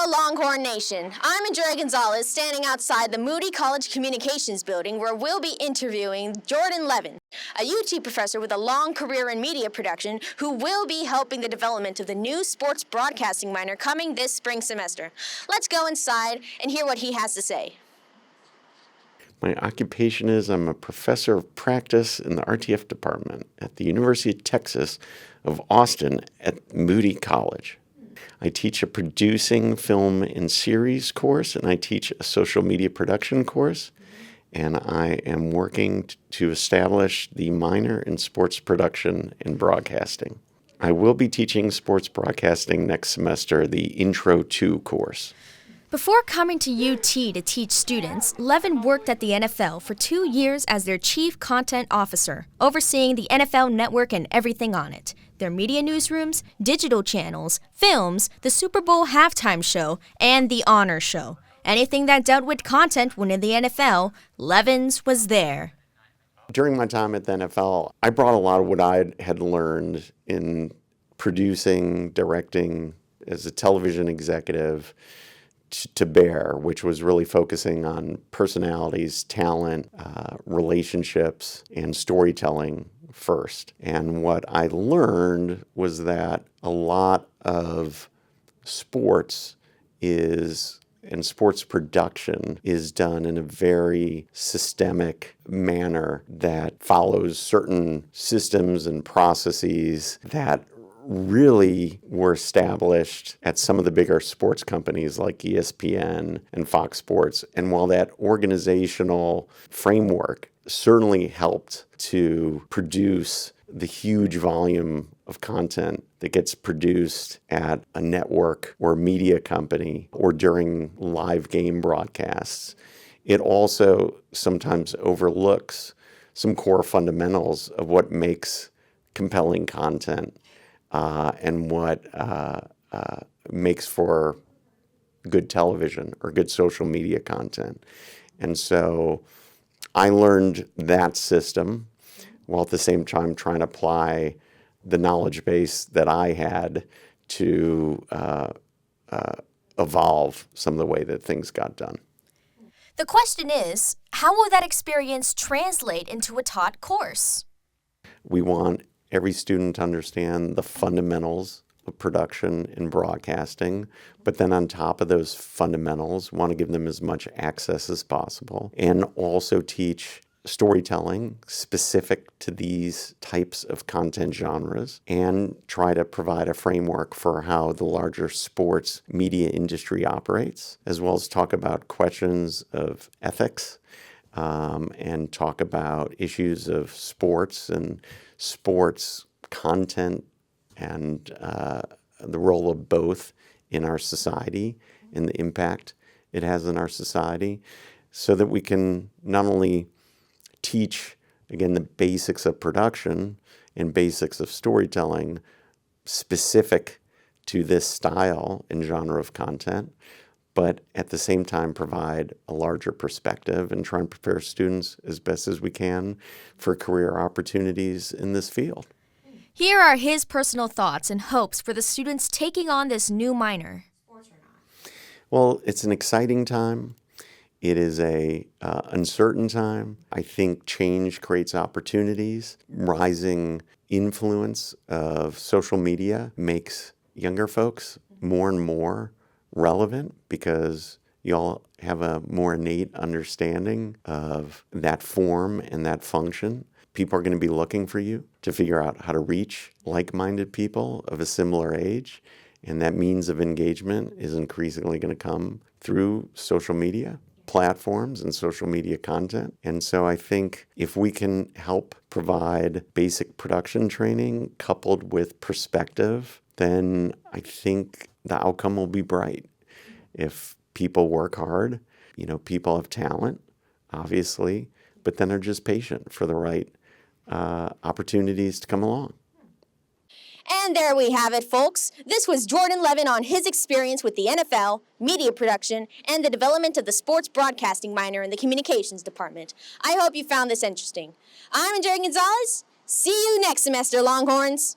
Longhorn Nation. I'm Andrea Gonzalez, standing outside the Moody College Communications building where we'll be interviewing Jordan Levin, a UT professor with a long career in media production who will be helping the development of the new sports broadcasting minor coming this spring semester. Let's go inside and hear what he has to say. My occupation is I'm a professor of practice in the RTF department at the University of Texas of Austin at Moody College. I teach a producing film and series course, and I teach a social media production course, and I am working to establish the minor in sports production and broadcasting. I will be teaching sports broadcasting next semester, the Intro to course. Before coming to UT to teach students, Levin worked at the NFL for 2 years as their chief content officer, overseeing the NFL network and everything on it. Their media newsrooms, digital channels, films, the Super Bowl halftime show, and the honor show. Anything that dealt with content within the NFL, Levin's was there. During my time at the NFL, I brought a lot of what I had learned in producing, directing as a television executive to bear, which was really focusing on personalities, talent, relationships, and storytelling first. And what I learned was that a lot of sports and sports production is done in a very systemic manner that follows certain systems and processes that really were established at some of the bigger sports companies like ESPN and Fox Sports. And while that organizational framework certainly helped to produce the huge volume of content that gets produced at a network or media company or during live game broadcasts, it also sometimes overlooks some core fundamentals of what makes compelling content and what makes for good television or good social media content. And so I learned that system while at the same time trying to apply the knowledge base that I had to evolve some of the way that things got done. The question is, how will that experience translate into a taught course? We want every student to understand the fundamentals of production and broadcasting, but then on top of those fundamentals, want to give them as much access as possible and also teach storytelling specific to these types of content genres and try to provide a framework for how the larger sports media industry operates, as well as talk about questions of ethics and talk about issues of sports and sports content and the role of both in our society and the impact it has in our society, so that we can not only teach, again, the basics of production and basics of storytelling specific to this style and genre of content, but at the same time provide a larger perspective and try and prepare students as best as we can for career opportunities in this field. Here are his personal thoughts and hopes for the students taking on this new minor. Well, it's an exciting time. It is a uncertain time. I think change creates opportunities. Rising influence of social media makes younger folks more and more relevant because you all have a more innate understanding of that form and that function. People are going to be looking for you to figure out how to reach like-minded people of a similar age, and that means of engagement is increasingly going to come through social media platforms and social media content. And so I think if we can help provide basic production training coupled with perspective, then I think the outcome will be bright. If people work hard, people have talent, obviously, but then are just patient for the right opportunities to come along. And there we have it, folks. This was Jordan Levin on his experience with the NFL, media production, and the development of the sports broadcasting minor in the communications department. I hope you found this interesting. I'm Andrea Gonzalez. See you next semester, Longhorns.